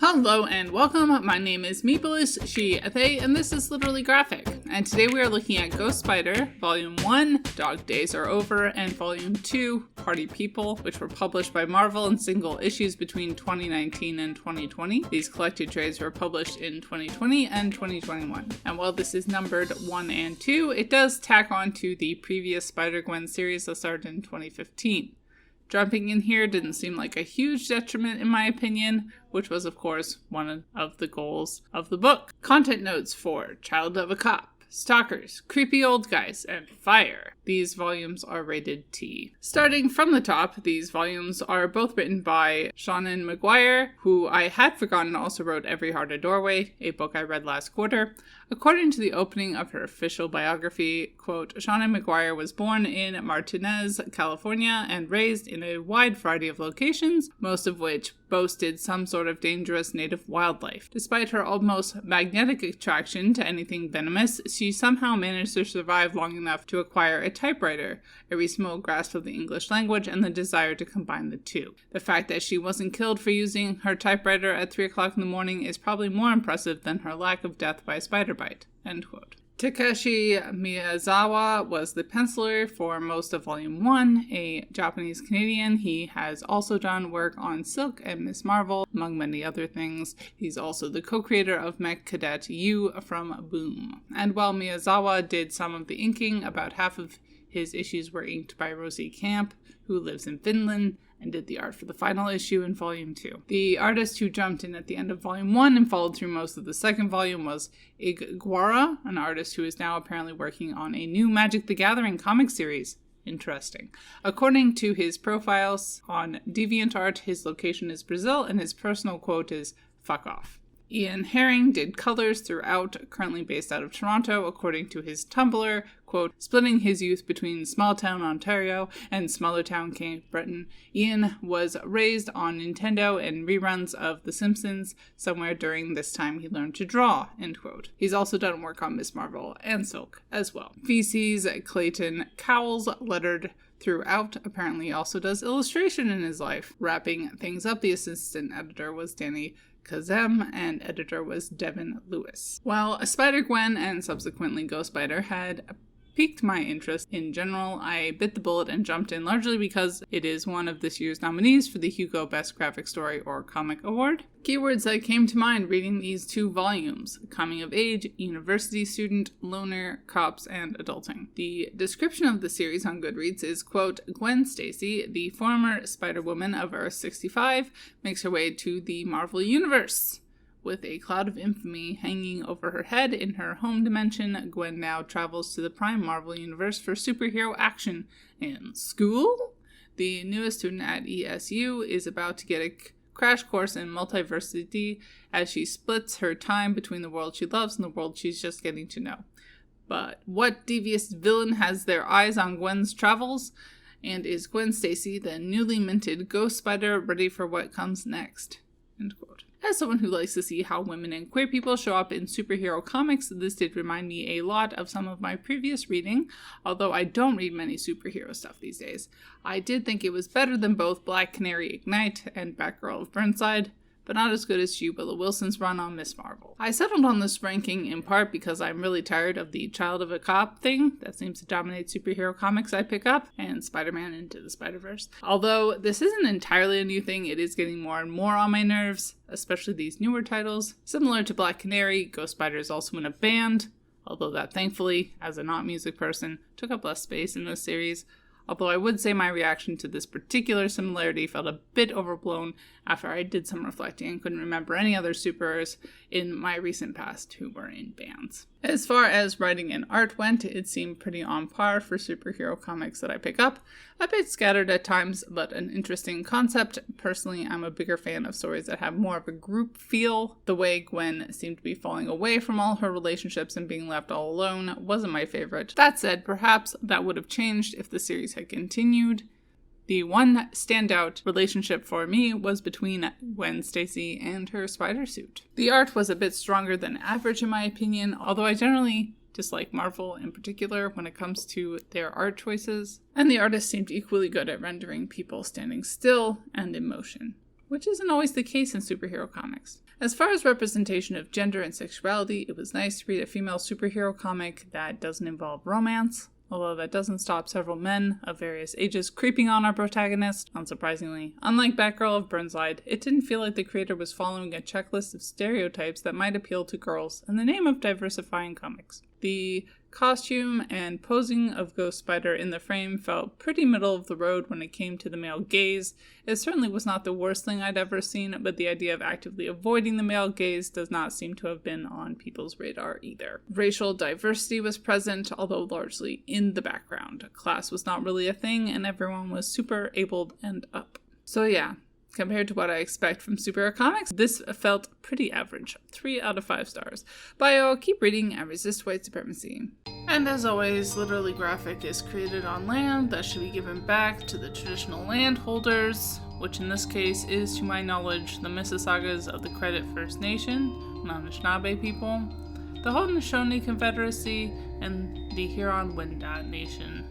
Hello and welcome, my name is Meeplish, she, they, and this is Literally Graphic. And today we are looking at Ghost Spider, Volume 1, Dog Days Are Over, and Volume 2, Party People, which were published by Marvel in single issues between 2019 and 2020. These collected trades were published in 2020 and 2021. And while this is numbered 1 and 2, it does tack on to the previous Spider-Gwen series that started in 2015. Jumping in here didn't seem like a huge detriment in my opinion, which was of course one of the goals of the book. Content notes for Child of a Cop, Stalkers, Creepy Old Guys, and Fire. These volumes are rated T. Starting from the top, these volumes are both written by Seanen McGuire, who I had forgotten also wrote Every Heart a Doorway, a book I read last quarter. According to the opening of her official biography, quote, Seanen McGuire was born in Martinez, California, and raised in a wide variety of locations, most of which boasted some sort of dangerous native wildlife. Despite her almost magnetic attraction to anything venomous, she somehow managed to survive long enough to acquire a typewriter, a reasonable grasp of the English language, and the desire to combine the two. The fact that she wasn't killed for using her typewriter at 3 o'clock in the morning is probably more impressive than her lack of death by spider bite. End quote. Takeshi Miyazawa was the penciler for most of Volume 1, a Japanese-Canadian. He has also done work on Silk and Miss Marvel, among many other things. He's also the co-creator of Mech Cadet U from Boom. And while Miyazawa did some of the inking, about half of his issues were inked by Rosie Camp, who lives in Finland, and did the art for the final issue in Volume 2. The artist who jumped in at the end of Volume 1 and followed through most of the second volume was McGuire, an artist who is now apparently working on a new Magic the Gathering comic series. Interesting. According to his profiles on DeviantArt, his location is Brazil, and his personal quote is, "Fuck off." Ian Herring did colors throughout, currently based out of Toronto, according to his Tumblr, quote, splitting his youth between small-town Ontario and smaller-town Cape Breton. Ian was raised on Nintendo and reruns of The Simpsons. Somewhere during this time he learned to draw, end quote. He's also done work on Miss Marvel and Silk as well. Feces Clayton Cowles lettered throughout, apparently also does illustration in his life. Wrapping things up, the assistant editor was Danny Kazem, and editor was Devin Lewis. While Spider-Gwen and subsequently Ghost Spider had piqued my interest in general, I bit the bullet and jumped in largely because it is one of this year's nominees for the Hugo Best Graphic Story or Comic Award. Keywords that came to mind reading these two volumes: coming of age, university student, loner, cops, and adulting. The description of the series on Goodreads is, quote, Gwen Stacy, the former Spider-Woman of Earth 65, makes her way to the Marvel Universe. With a cloud of infamy hanging over her head in her home dimension, Gwen now travels to the Prime Marvel Universe for superhero action. And school? The newest student at ESU is about to get a crash course in multiversity as she splits her time between the world she loves and the world she's just getting to know. But what devious villain has their eyes on Gwen's travels? And is Gwen Stacy, the newly minted Ghost Spider, ready for what comes next? End quote. As someone who likes to see how women and queer people show up in superhero comics, this did remind me a lot of some of my previous reading, although I don't read many superhero stuff these days. I did think it was better than both Black Canary Ignite and Batgirl of Burnside, but not as good as Hugh Willow Wilson's run on Miss Marvel. I settled on this ranking in part because I'm really tired of the Child of a Cop thing that seems to dominate superhero comics I pick up, and Spider-Man Into the Spider-Verse. Although this isn't entirely a new thing, it is getting more and more on my nerves, especially these newer titles. Similar to Black Canary, Ghost Spider is also in a band, although that thankfully, as a not-music person, took up less space in this series. Although I would say my reaction to this particular similarity felt a bit overblown after I did some reflecting and couldn't remember any other supers in my recent past who were in bands. As far as writing and art went, it seemed pretty on par for superhero comics that I pick up. A bit scattered at times, but an interesting concept. Personally, I'm a bigger fan of stories that have more of a group feel. The way Gwen seemed to be falling away from all her relationships and being left all alone wasn't my favorite. That said, perhaps that would have changed if the series had continued. The one standout relationship for me was between Gwen Stacy and her spider suit. The art was a bit stronger than average in my opinion, although I generally dislike Marvel in particular when it comes to their art choices, and the artist seemed equally good at rendering people standing still and in motion, which isn't always the case in superhero comics. As far as representation of gender and sexuality, it was nice to read a female superhero comic that doesn't involve romance, although that doesn't stop several men of various ages creeping on our protagonist, unsurprisingly. Unlike Batgirl of Burnside, it didn't feel like the creator was following a checklist of stereotypes that might appeal to girls in the name of diversifying comics. The costume and posing of Ghost Spider in the frame felt pretty middle of the road when it came to the male gaze. It certainly was not the worst thing I'd ever seen, but the idea of actively avoiding the male gaze does not seem to have been on people's radar either. Racial diversity was present, although largely in the background. Class was not really a thing, and everyone was super abled and up. So yeah, compared to what I expect from superhero comics, this felt pretty average. 3 out of 5 stars. Bio, keep reading and resist white supremacy. And as always, Literally Graphic is created on land that should be given back to the traditional landholders, which in this case is, to my knowledge, the Mississaugas of the Credit First Nation, Anishinaabe people, the Haudenosaunee Confederacy, and the Huron-Wendat Nation.